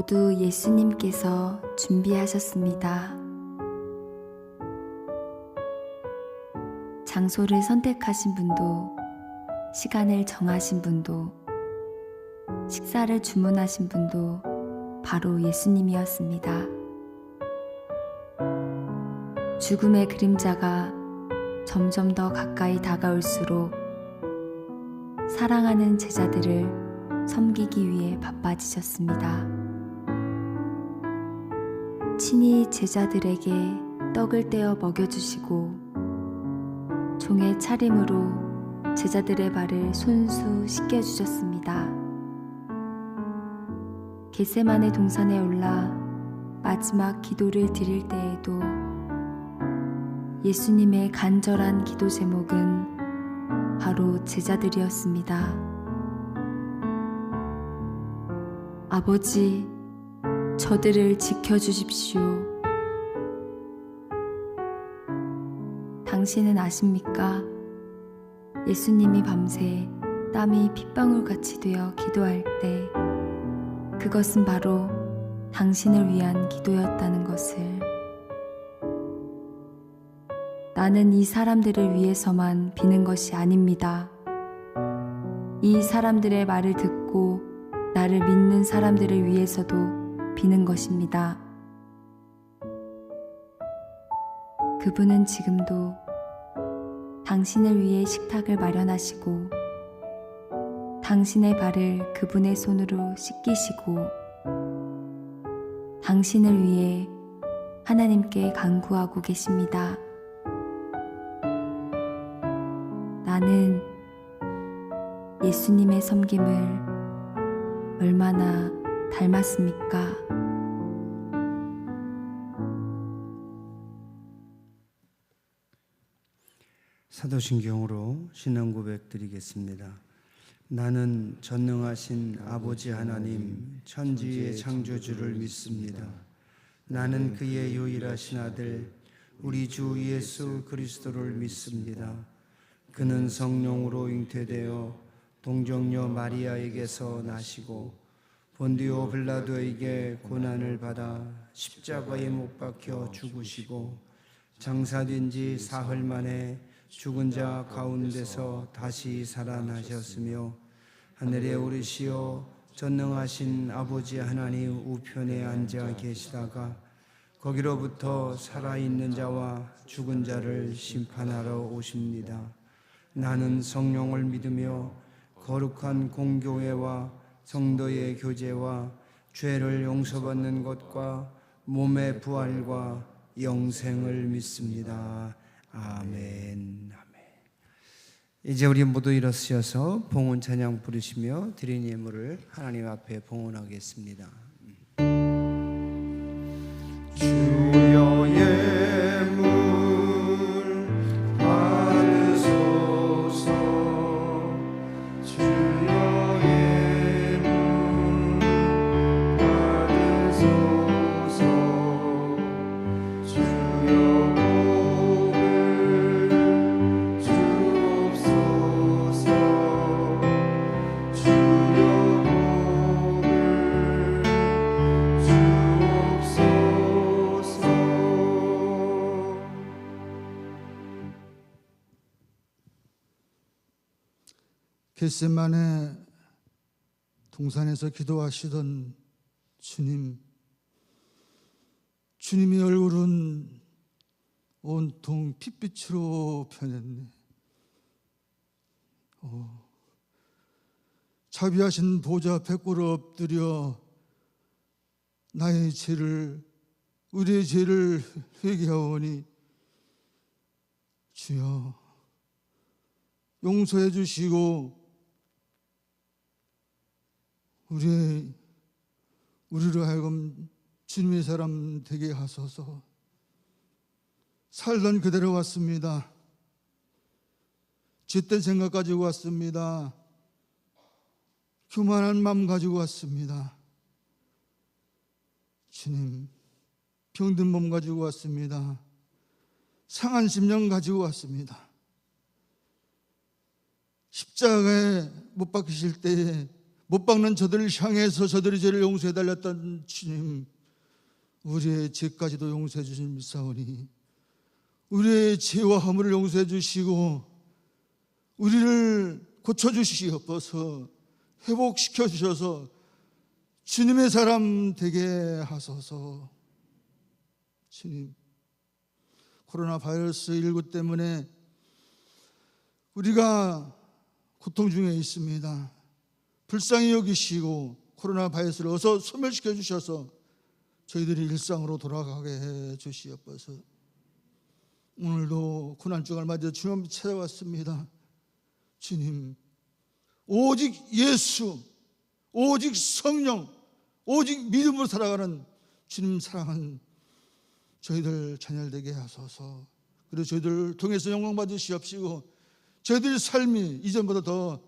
모두 예수님께서 준비하셨습니다. 장소를 선택하신 분도, 시간을 정하신 분도, 식사를 주문하신 분도 바로 예수님이었습니다. 죽음의 그림자가 점점 더 가까이 다가올수록 사랑하는 제자들을 섬기기 위해 바빠지셨습니다. 친히 제자들에게 떡을 떼어 먹여주시고 종의 차림으로 제자들의 발을 손수 씻겨주셨습니다. 겟세마네 동산에 올라 마지막 기도를 드릴 때에도 예수님의 간절한 기도 제목은 바로 제자들이었습니다. 아버지, 저들을 지켜주십시오. 당신은 아십니까? 예수님이 밤새 땀이 핏방울같이 되어 기도할 때 그것은 바로 당신을 위한 기도였다는 것을. 나는 이 사람들을 위해서만 비는 것이 아닙니다. 이 사람들의 말을 듣고 나를 믿는 사람들을 위해서도 비는 것입니다. 그분은 지금도 당신을 위해 식탁을 마련하시고 당신의 발을 그분의 손으로 씻기시고 당신을 위해 하나님께 간구하고 계십니다. 나는 예수님의 섬김을 얼마나 닮았습니까? 사도신경으로 신앙 고백 드리겠습니다. 나는 전능하신 아버지 하나님 천지의 창조주를 믿습니다. 나는 그의 유일하신 아들 우리 주 예수 그리스도를 믿습니다. 그는 성령으로 잉태되어 동정녀 마리아에게서 나시고 본디오 빌라도에게 고난을 받아 십자가에 못 박혀 죽으시고 장사된 지 사흘 만에 죽은 자 가운데서 다시 살아나셨으며 하늘에 오르시어 전능하신 아버지 하나님 우편에 앉아 계시다가 거기로부터 살아있는 자와 죽은 자를 심판하러 오십니다. 나는 성령을 믿으며 거룩한 공교회와 성도의 교제와 죄를 용서받는 것과 몸의 부활과 영생을 믿습니다. 아멘. 이제 우리 모두 일어서셔서 봉헌 찬양 부르시며 드린 예물을 하나님 앞에 봉헌하겠습니다. 주여 예물 받으소서. 주여 예물 받으소서. 주여 겟세마네 동산에서 기도하시던 주님의 얼굴은 온통 핏빛으로 변했네. 자비하신 보좌 앞에 꿇어 엎드려 나의 죄를, 우리의 죄를 회개하오니 주여 용서해 주시고 우리로 하여금 주님의 사람 되게 하소서. 살던 그대로 왔습니다. 젬된 생각 가지고 왔습니다. 교만한 마음 가지고 왔습니다. 주님, 병든 몸 가지고 왔습니다. 상한 심령 가지고 왔습니다. 십자가에 못 박히실 때에 못 박는 저들을 향해서 저들의 죄를 용서해 달랬던 주님, 우리의 죄까지도 용서해 주신 믿사오니 우리의 죄와 허물을 용서해 주시고 우리를 고쳐주시옵소서. 회복시켜 주셔서 주님의 사람 되게 하소서. 주님, 코로나 바이러스 19 때문에 우리가 고통 중에 있습니다. 불쌍히 여기시고 코로나 바이러스를 어서 소멸시켜 주셔서 저희들이 일상으로 돌아가게 해 주시옵소서. 오늘도 고난주간을 맞아 주님 앞에 찾아왔습니다. 주님, 오직 예수, 오직 성령, 오직 믿음으로 살아가는 주님 사랑은 저희들 자녀되게 하소서. 그리고 저희들 통해서 영광 받으시옵시고 저희들 삶이 이전보다 더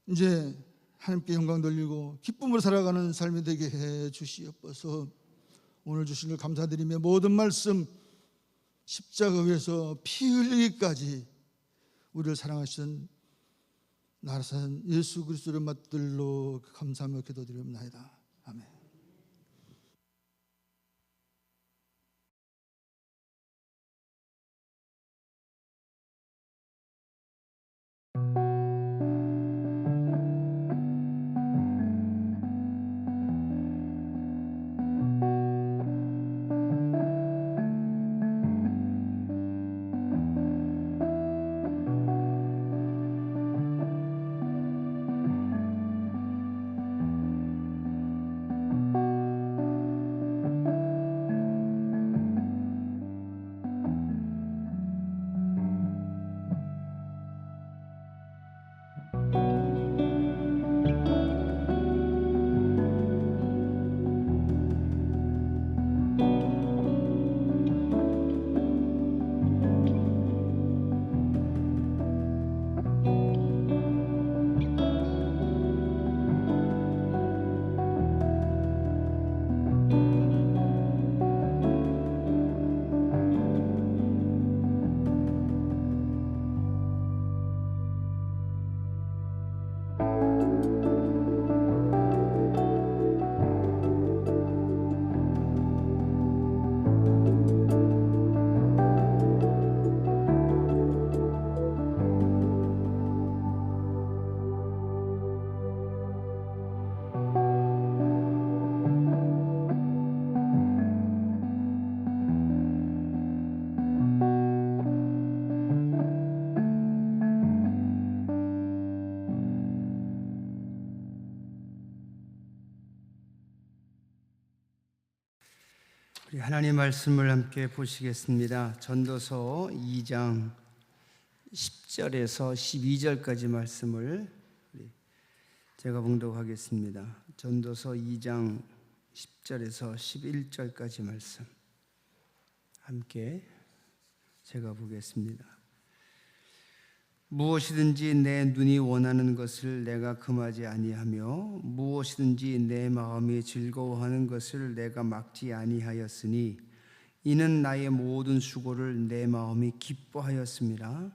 이제 하나님께 영광 돌리고 기쁨으로 살아가는 삶이 되게 해 주시옵소서. 오늘 주신 걸 감사드리며 모든 말씀 십자가 위에서 피 흘리기까지 우리를 사랑하신 나라산 예수 그리스도의 맛들로 감사하며 기도드립니다. 아멘. 우리 하나님 말씀을 함께 보시겠습니다. 전도서 2장 10절에서 12절까지 말씀을 제가 봉독하겠습니다. 전도서 2장 10절에서 11절까지 말씀 함께 제가 보겠습니다. 무엇이든지 내 눈이 원하는 것을 내가 금하지 아니하며 무엇이든지 내 마음이 즐거워하는 것을 내가 막지 아니하였으니 이는 나의 모든 수고를 내 마음이 기뻐하였습니다.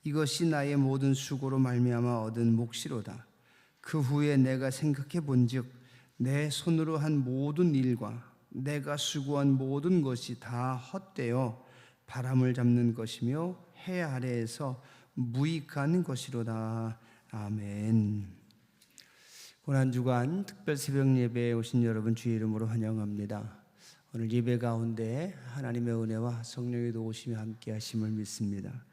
이것이 나의 모든 수고로 말미암아 얻은 몫이로다. 그 후에 내가 생각해 본즉 내 손으로 한 모든 일과 내가 수고한 모든 것이 다 헛되어 바람을 잡는 것이며 해 아래에서 무익한 것이로다. 아멘. 고난주간 특별 새벽 예배에 오신 여러분 주의 이름으로 환영합니다. 오늘 예배 가운데 하나님의 은혜와 성령의 도우심이 함께 하심을 믿습니다.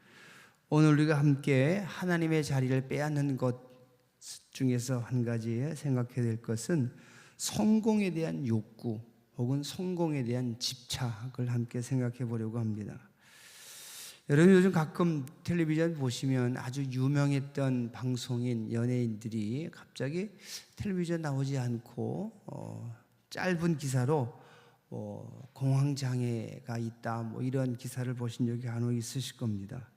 오늘 우리가 함께 하나님의 자리를 빼앗는 것 중에서 한 가지 생각해야 될 것은 성공에 대한 욕구 혹은 성공에 대한 집착을 함께 생각해 보려고 합니다. 여러분 요즘 가끔 텔레비전 보시면 아주 유명했던 방송인 연예인들이 갑자기 텔레비전 나오지 않고 짧은 기사로 공황장애가 있다 뭐 이런 기사를 보신 적이 간혹 있으실 겁니다.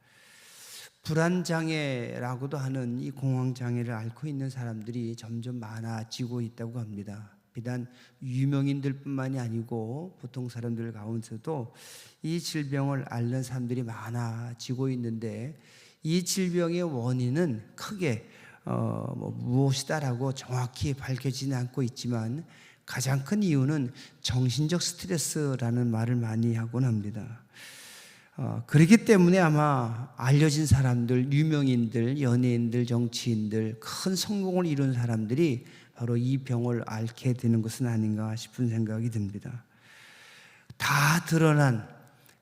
불안장애라고도 하는 이 공황장애를 앓고 있는 사람들이 점점 많아지고 있다고 합니다. 비단 유명인들뿐만이 아니고 보통 사람들 가운데서도 이 질병을 앓는 사람들이 많아지고 있는데 이 질병의 원인은 크게 무엇이다라고 정확히 밝혀지지 않고 있지만 가장 큰 이유는 정신적 스트레스라는 말을 많이 하곤 합니다. 그렇기 때문에 아마 알려진 사람들, 유명인들, 연예인들, 정치인들, 큰 성공을 이룬 사람들이 바로 이 병을 앓게 되는 것은 아닌가 싶은 생각이 듭니다. 다 드러난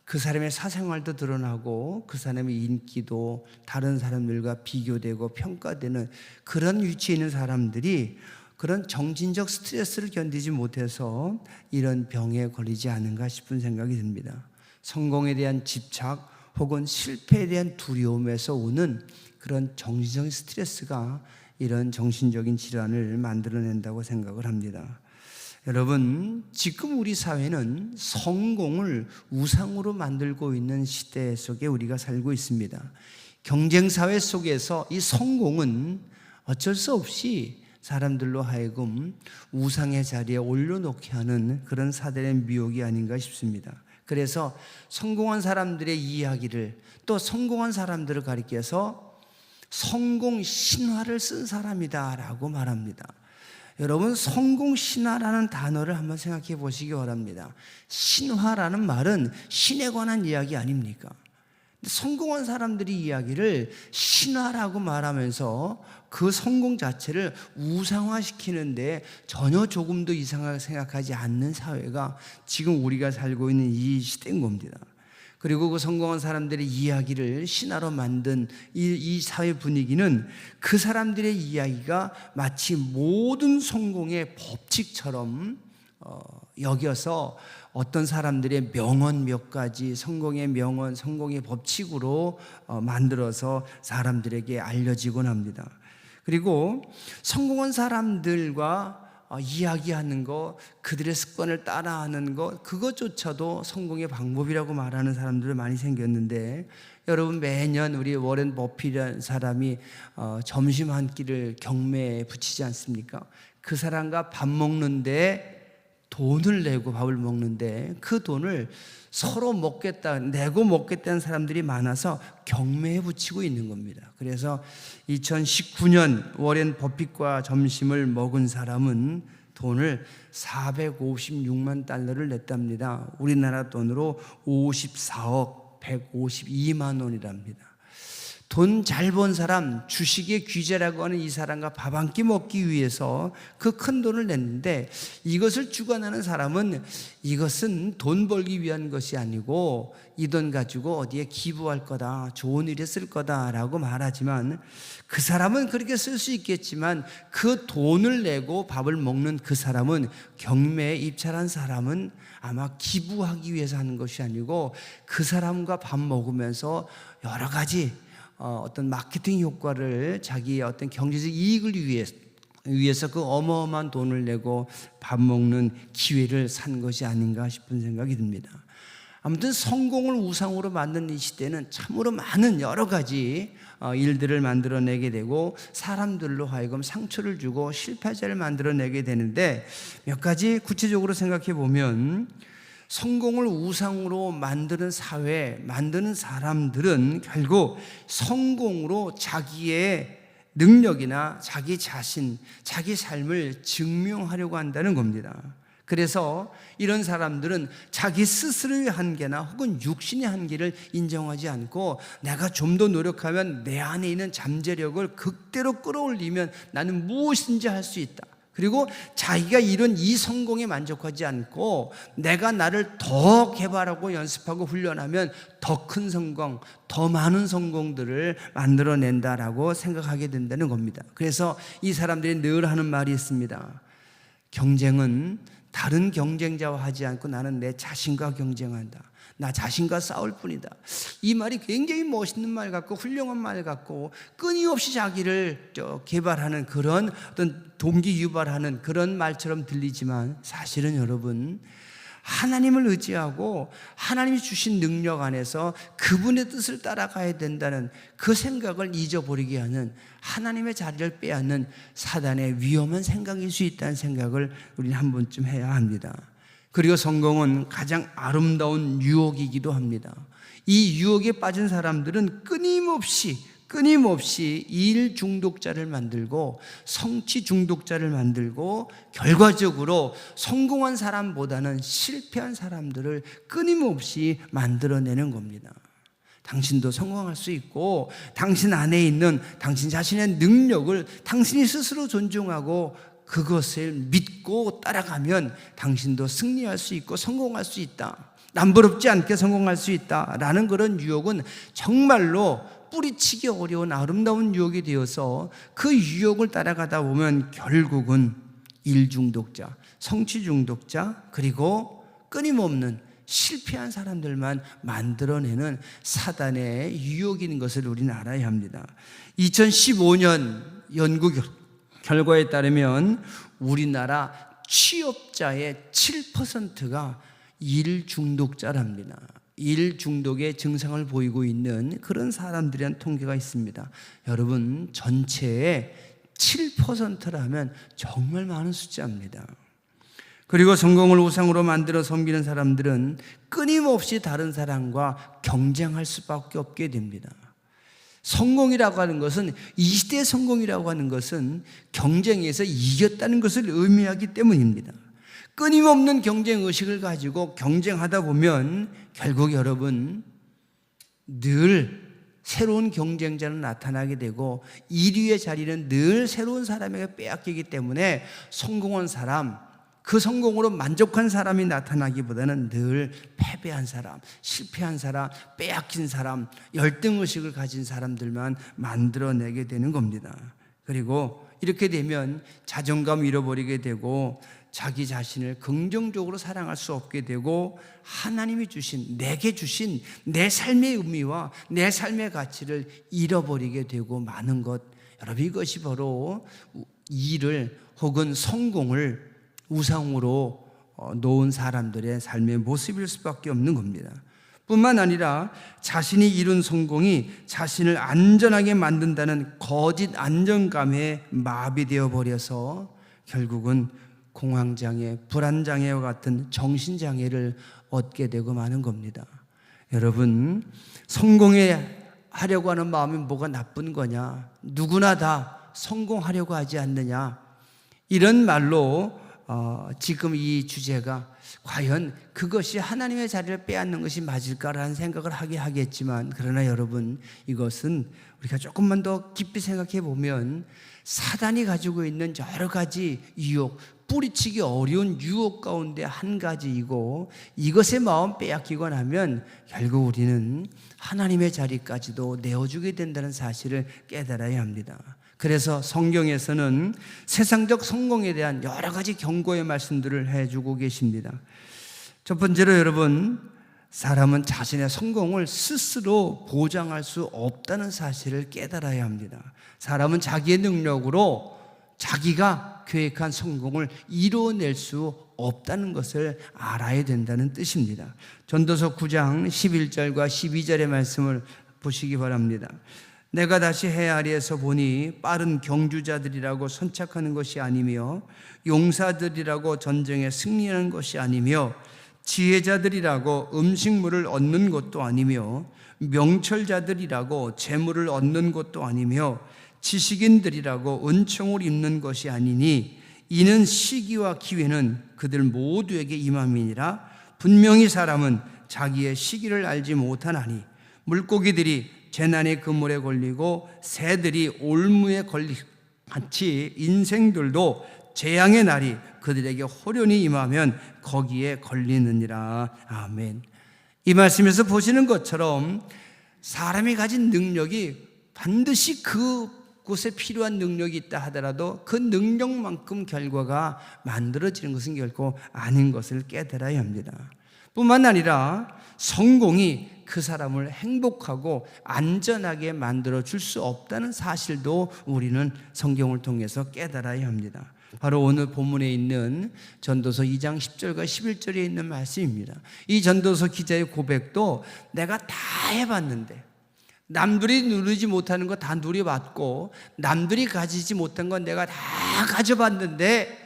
그 사람의 사생활도 드러나고 그 사람의 인기도 다른 사람들과 비교되고 평가되는 그런 위치에 있는 사람들이 그런 정신적 스트레스를 견디지 못해서 이런 병에 걸리지 않은가 싶은 생각이 듭니다. 성공에 대한 집착 혹은 실패에 대한 두려움에서 오는 그런 정신적인 스트레스가 이런 정신적인 질환을 만들어낸다고 생각을 합니다. 여러분, 지금 우리 사회는 성공을 우상으로 만들고 있는 시대 속에 우리가 살고 있습니다. 경쟁사회 속에서 이 성공은 어쩔 수 없이 사람들로 하여금 우상의 자리에 올려놓게 하는 그런 사단의 미혹이 아닌가 싶습니다. 그래서 성공한 사람들의 이야기를 또 성공한 사람들을 가리켜서 성공 신화를 쓴 사람이다 라고 말합니다. 여러분, 성공 신화라는 단어를 한번 생각해 보시기 바랍니다. 신화라는 말은 신에 관한 이야기 아닙니까? 성공한 사람들이 이야기를 신화라고 말하면서 그 성공 자체를 우상화시키는데 전혀 조금도 이상하게 생각하지 않는 사회가 지금 우리가 살고 있는 이 시대인 겁니다. 그리고 그 성공한 사람들의 이야기를 신화로 만든 이 사회 분위기는 그 사람들의 이야기가 마치 모든 성공의 법칙처럼 여겨서 어떤 사람들의 명언 몇 가지, 성공의 명언, 성공의 법칙으로 만들어서 사람들에게 알려지곤 합니다. 그리고 성공한 사람들과 이야기하는 것, 그들의 습관을 따라하는 것, 그것조차도 성공의 방법이라고 말하는 사람들이 많이 생겼는데, 여러분, 매년 우리 워렌 버핏이라는 사람이 점심 한 끼를 경매에 붙이지 않습니까? 그 사람과 밥 먹는데 돈을 내고 밥을 먹는데 그 돈을 서로 먹겠다, 내고 먹겠다는 사람들이 많아서 경매에 붙이고 있는 겁니다. 그래서 2019년 워렌 버핏과 점심을 먹은 사람은 돈을 456만 달러를 냈답니다. 우리나라 돈으로 54억 152만 원이랍니다. 돈 잘 번 사람, 주식의 귀재라고 하는 이 사람과 밥 한 끼 먹기 위해서 그 큰 돈을 냈는데, 이것을 주관하는 사람은 이것은 돈 벌기 위한 것이 아니고 이 돈 가지고 어디에 기부할 거다, 좋은 일에 쓸 거다라고 말하지만, 그 사람은 그렇게 쓸 수 있겠지만 그 돈을 내고 밥을 먹는 그 사람은, 경매에 입찰한 사람은 아마 기부하기 위해서 하는 것이 아니고 그 사람과 밥 먹으면서 여러 가지 어떤 마케팅 효과를, 자기의 어떤 경제적 이익을 위해서 그 어마어마한 돈을 내고 밥 먹는 기회를 산 것이 아닌가 싶은 생각이 듭니다. 아무튼 성공을 우상으로 만든 이 시대는 참으로 많은 여러 가지 일들을 만들어내게 되고 사람들로 하여금 상처를 주고 실패자를 만들어내게 되는데, 몇 가지 구체적으로 생각해 보면 성공을 우상으로 만드는 사회, 만드는 사람들은 결국 성공으로 자기의 능력이나 자기 자신, 자기 삶을 증명하려고 한다는 겁니다. 그래서 이런 사람들은 자기 스스로의 한계나 혹은 육신의 한계를 인정하지 않고, 내가 좀 더 노력하면 내 안에 있는 잠재력을 극대로 끌어올리면 나는 무엇인지 할 수 있다. 그리고 자기가 이룬 이 성공에 만족하지 않고 내가 나를 더 개발하고 연습하고 훈련하면 더 큰 성공, 더 많은 성공들을 만들어낸다라고 생각하게 된다는 겁니다. 그래서 이 사람들이 늘 하는 말이 있습니다. 경쟁은 다른 경쟁자와 하지 않고 나는 내 자신과 경쟁한다. 나 자신과 싸울 뿐이다. 이 말이 굉장히 멋있는 말 같고 훌륭한 말 같고 끊임없이 자기를 개발하는 그런 어떤 동기 유발하는 그런 말처럼 들리지만, 사실은 여러분, 하나님을 의지하고 하나님이 주신 능력 안에서 그분의 뜻을 따라가야 된다는 그 생각을 잊어버리게 하는, 하나님의 자리를 빼앗는 사단의 위험한 생각일 수 있다는 생각을 우리는 한 번쯤 해야 합니다. 그리고 성공은 가장 아름다운 유혹이기도 합니다. 이 유혹에 빠진 사람들은 끊임없이 끊임없이 일 중독자를 만들고 성취 중독자를 만들고 결과적으로 성공한 사람보다는 실패한 사람들을 끊임없이 만들어내는 겁니다. 당신도 성공할 수 있고 당신 안에 있는 당신 자신의 능력을 당신이 스스로 존중하고 그것을 믿고 따라가면 당신도 승리할 수 있고 성공할 수 있다. 남부럽지 않게 성공할 수 있다라는 그런 유혹은 정말로 뿌리치기 어려운 아름다운 유혹이 되어서 그 유혹을 따라가다 보면 결국은 일 중독자, 성취 중독자, 그리고 끊임없는 실패한 사람들만 만들어내는 사단의 유혹인 것을 우리는 알아야 합니다. 2015년 연구 결과에 따르면 우리나라 취업자의 7%가 일 중독자랍니다. 일 중독의 증상을 보이고 있는 그런 사람들에 대한 통계가 있습니다. 여러분, 전체의 7%라면 정말 많은 숫자입니다. 그리고 성공을 우상으로 만들어 섬기는 사람들은 끊임없이 다른 사람과 경쟁할 수밖에 없게 됩니다. 성공이라고 하는 것은, 이 시대의 성공이라고 하는 것은 경쟁에서 이겼다는 것을 의미하기 때문입니다. 끊임없는 경쟁 의식을 가지고 경쟁하다 보면 결국 여러분 늘 새로운 경쟁자는 나타나게 되고 1위의 자리는 늘 새로운 사람에게 빼앗기기 때문에 성공한 사람, 그 성공으로 만족한 사람이 나타나기보다는 늘 패배한 사람, 실패한 사람, 빼앗긴 사람, 열등의식을 가진 사람들만 만들어내게 되는 겁니다. 그리고 이렇게 되면 자존감 잃어버리게 되고 자기 자신을 긍정적으로 사랑할 수 없게 되고 하나님이 주신, 내게 주신 내 삶의 의미와 내 삶의 가치를 잃어버리게 되고 마는 것, 여러분 이것이 바로 일을 혹은 성공을 우상으로 놓은 사람들의 삶의 모습일 수밖에 없는 겁니다. 뿐만 아니라 자신이 이룬 성공이 자신을 안전하게 만든다는 거짓 안정감에 마비되어 버려서 결국은 공황장애, 불안장애와 같은 정신장애를 얻게 되고 마는 겁니다. 여러분, 성공하려고 하는 마음이 뭐가 나쁜 거냐? 누구나 다 성공하려고 하지 않느냐? 이런 말로 지금 이 주제가 과연 그것이 하나님의 자리를 빼앗는 것이 맞을까라는 생각을 하게 하겠지만, 그러나 여러분, 이것은 우리가 조금만 더 깊이 생각해 보면 사단이 가지고 있는 여러 가지 유혹, 뿌리치기 어려운 유혹 가운데 한 가지이고, 이것의 마음 빼앗기고 나면 결국 우리는 하나님의 자리까지도 내어주게 된다는 사실을 깨달아야 합니다. 그래서 성경에서는 세상적 성공에 대한 여러 가지 경고의 말씀들을 해주고 계십니다. 첫 번째로 여러분, 사람은 자신의 성공을 스스로 보장할 수 없다는 사실을 깨달아야 합니다. 사람은 자기의 능력으로 자기가 계획한 성공을 이루어낼 수 없다는 것을 알아야 된다는 뜻입니다. 전도서 9장 11절과 12절의 말씀을 보시기 바랍니다. 내가 다시 해 아래에서 보니 빠른 경주자들이라고 선착하는 것이 아니며 용사들이라고 전쟁에 승리하는 것이 아니며 지혜자들이라고 음식물을 얻는 것도 아니며 명철자들이라고 재물을 얻는 것도 아니며 지식인들이라고 은총을 입는 것이 아니니 이는 시기와 기회는 그들 모두에게 임함이니라. 분명히 사람은 자기의 시기를 알지 못하나니 물고기들이 재난의 그물에 걸리고 새들이 올무에 걸리같이 인생들도 재앙의 날이 그들에게 호련히 임하면 거기에 걸리느니라. 아멘. 이 말씀에서 보시는 것처럼 사람이 가진 능력이 반드시 그곳에 필요한 능력이 있다 하더라도 그 능력만큼 결과가 만들어지는 것은 결코 아닌 것을 깨달아야 합니다. 뿐만 아니라 성공이 그 사람을 행복하고 안전하게 만들어 줄 수 없다는 사실도 우리는 성경을 통해서 깨달아야 합니다. 바로 오늘 본문에 있는 전도서 2장 10절과 11절에 있는 말씀입니다. 이 전도서 기자의 고백도 내가 다 해봤는데 남들이 누리지 못하는 거 다 누려봤고 남들이 가지지 못한 건 내가 다 가져봤는데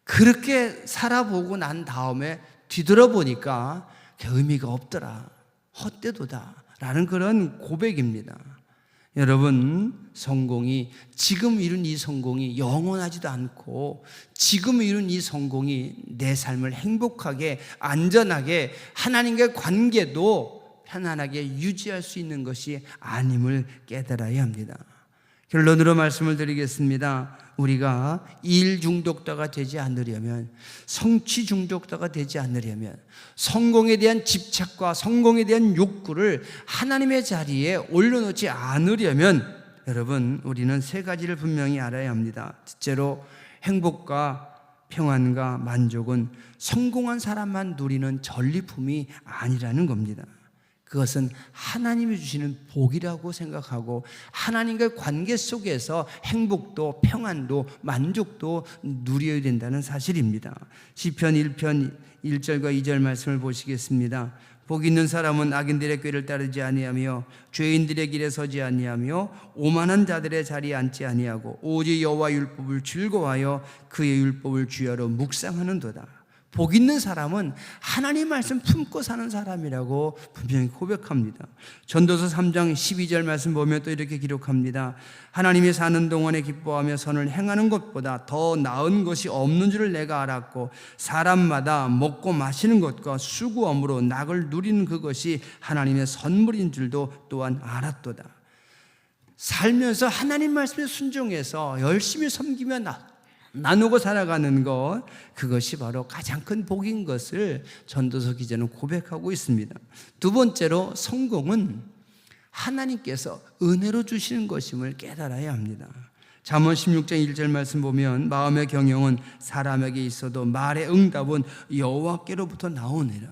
그렇게 살아보고 난 다음에 뒤돌아보니까 그 의미가 없더라, 헛되도다 라는 그런 고백입니다. 여러분, 성공이, 지금 이룬 이 성공이 영원하지도 않고, 지금 이룬 이 성공이 내 삶을 행복하게, 안전하게, 하나님과의 관계도 편안하게 유지할 수 있는 것이 아님을 깨달아야 합니다. 결론으로 말씀을 드리겠습니다. 우리가 일 중독자가 되지 않으려면, 성취 중독자가 되지 않으려면, 성공에 대한 집착과 성공에 대한 욕구를 하나님의 자리에 올려놓지 않으려면, 여러분, 우리는 세 가지를 분명히 알아야 합니다. 첫째로, 행복과 평안과 만족은 성공한 사람만 누리는 전리품이 아니라는 겁니다. 그것은 하나님이 주시는 복이라고 생각하고, 하나님과의 관계 속에서 행복도 평안도 만족도 누려야 된다는 사실입니다. 시편 1편 1절과 2절 말씀을 보시겠습니다. 복 있는 사람은 악인들의 꾀를 따르지 아니하며 죄인들의 길에 서지 아니하며 오만한 자들의 자리에 앉지 아니하고 오직 여호와 율법을 즐거워하여 그의 율법을 주야로 묵상하는도다. 복 있는 사람은 하나님 말씀 품고 사는 사람이라고 분명히 고백합니다. 전도서 3장 12절 말씀 보면 또 이렇게 기록합니다. 하나님이 사는 동안에 기뻐하며 선을 행하는 것보다 더 나은 것이 없는 줄을 내가 알았고, 사람마다 먹고 마시는 것과 수고함으로 낙을 누리는 그것이 하나님의 선물인 줄도 또한 알았도다. 살면서 하나님 말씀에 순종해서 열심히 섬기며 나누고 살아가는 것, 그것이 바로 가장 큰 복인 것을 전도서 기자는 고백하고 있습니다. 두 번째로, 성공은 하나님께서 은혜로 주시는 것임을 깨달아야 합니다. 잠언 16장 1절 말씀 보면 마음의 경영은 사람에게 있어도 말의 응답은 여호와께로부터 나오니라.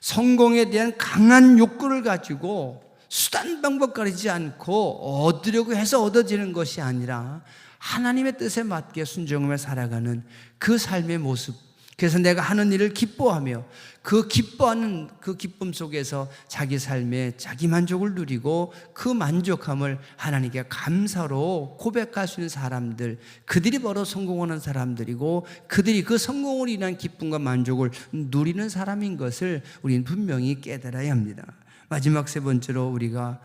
성공에 대한 강한 욕구를 가지고 수단 방법 가리지 않고 얻으려고 해서 얻어지는 것이 아니라 하나님의 뜻에 맞게 순종하며 살아가는 그 삶의 모습, 그래서 내가 하는 일을 기뻐하며 그 기뻐하는 그 기쁨 속에서 자기 삶의 자기 만족을 누리고 그 만족함을 하나님께 감사로 고백할 수 있는 사람들, 그들이 바로 성공하는 사람들이고, 그들이 그 성공을 인한 기쁨과 만족을 누리는 사람인 것을 우리는 분명히 깨달아야 합니다. 마지막 세 번째로 우리가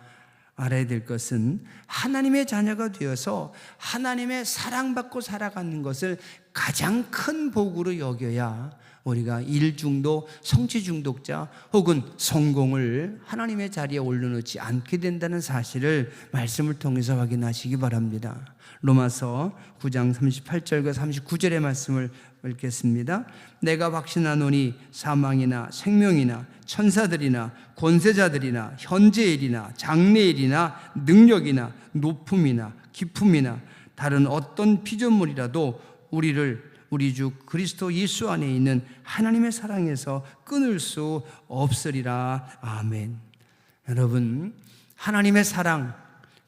알아야 될 것은, 하나님의 자녀가 되어서 하나님의 사랑받고 살아가는 것을 가장 큰 복으로 여겨야 우리가 일 중독, 성취 중독자 혹은 성공을 하나님의 자리에 올려놓지 않게 된다는 사실을 말씀을 통해서 확인하시기 바랍니다. 로마서 9장 38절과 39절의 말씀을 읽겠습니다. 내가 확신하노니 사망이나 생명이나 천사들이나 권세자들이나 현재일이나 장래일이나 능력이나 높음이나 깊음이나 다른 어떤 피조물이라도 우리 주 그리스도 예수 안에 있는 하나님의 사랑에서 끊을 수 없으리라. 아멘. 여러분, 하나님의 사랑,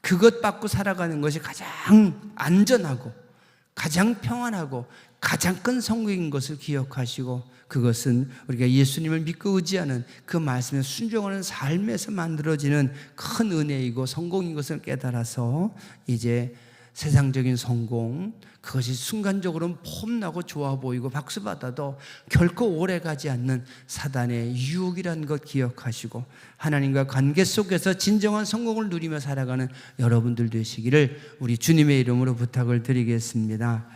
그것 받고 살아가는 것이 가장 안전하고 가장 평안하고 가장 큰 성공인 것을 기억하시고, 그것은 우리가 예수님을 믿고 의지하는 그 말씀에 순종하는 삶에서 만들어지는 큰 은혜이고 성공인 것을 깨달아서 이제 세상적인 성공, 그것이 순간적으로는 폼나고 좋아 보이고 박수받아도 결코 오래가지 않는 사단의 유혹이라는 것 기억하시고, 하나님과 관계 속에서 진정한 성공을 누리며 살아가는 여러분들 되시기를 우리 주님의 이름으로 부탁을 드리겠습니다.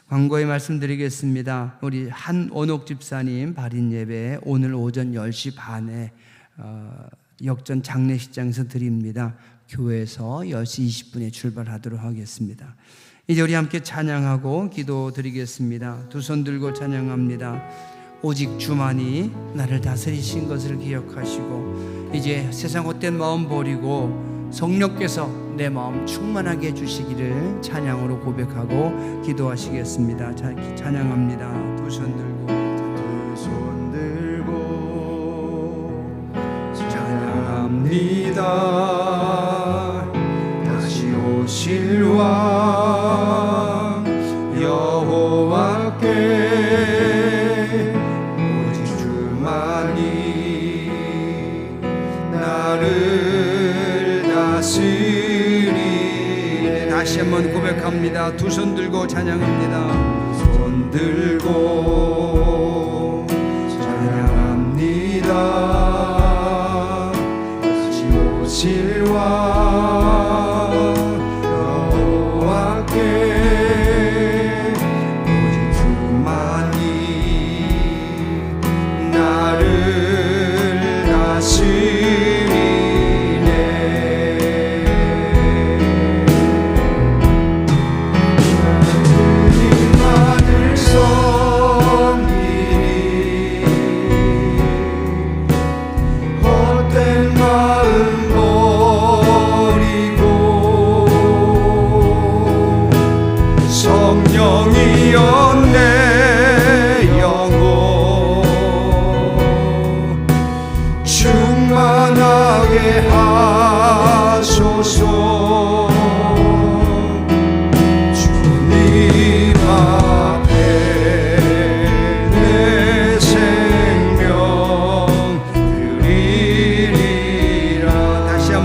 광고에 말씀드리겠습니다. 우리 한원옥 집사님 발인 예배 오늘 오전 10시 반에 역전 장례식장에서 드립니다. 교회에서 10시 20분에 출발하도록 하겠습니다. 이제 우리 함께 찬양하고 기도 드리겠습니다. 두 손 들고 찬양합니다. 오직 주만이 나를 다스리신 것을 기억하시고, 이제 세상 헛된 마음 버리고 성령께서 내 마음 충만하게 해주시기를 찬양으로 고백하고 기도하시겠습니다. 찬양합니다. 두 손 들고 두 손 들고 찬양합니다. 다시 오실 왕 여호와께 오직 주만이 나를 다스리네. 다시 한번 고백합니다. 두 손 들고 찬양합니다. 손 들고 찬양합니다. 다시 오실 왕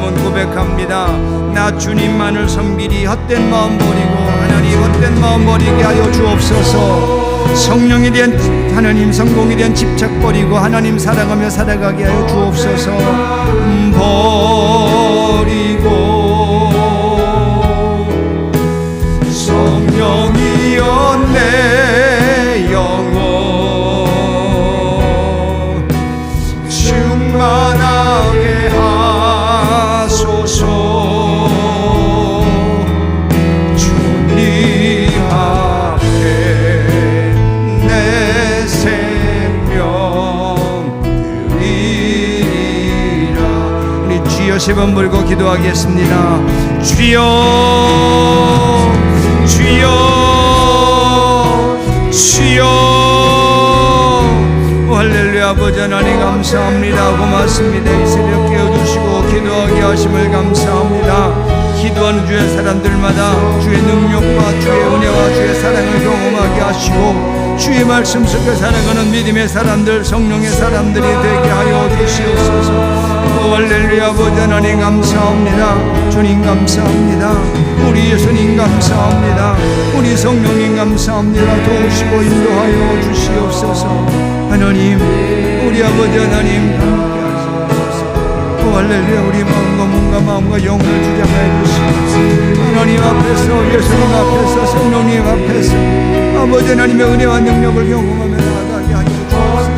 주님은 고백합니다. 나 주님만을 섬기리. 헛된 마음 버리고 하나님 헛된 마음 버리게 하여 주옵소서. 성령에 대한 하나님 성공에 대한 집착 버리고 하나님 사랑하며 살아가게 하여 주옵소서. 버리고 성령이여 내 영혼 충만하게 하소서. 주님 앞에 내 생명 드리리라. 우리 주여 세 번 부르고 기도하겠습니다. 주여 주여 주여. 할렐루야. 아버지 하나님 감사합니다. 고맙습니다. 이 새벽 깨워주시고 기도하게 하심을 감사합니다. 기도하는 주의 사람들마다 주의 능력과 주의 은혜와 주의 사랑을 경험하게 하시고 주의 말씀 속에 살아가는 믿음의 사람들, 성령의 사람들이 되게 하여 주시옵소서. 할렐루야. 아버지 하나님 감사합니다. 주님 감사합니다. 우리 예수님 감사합니다. 우리 성령님 감사합니다. 도우시고 인도하여 주시옵소서. 하나님 우리 아버지 하나님 함께 하시옵소서. 할렐루야. 우리 마음과 몸과 마음과 영혼을 주장하여 주시옵소서. 하나님 앞에서 예수님 앞에서 성령님 앞에서 아버지 하나님의 은혜와 능력을 경험하며 나아가게 하여 주옵소서.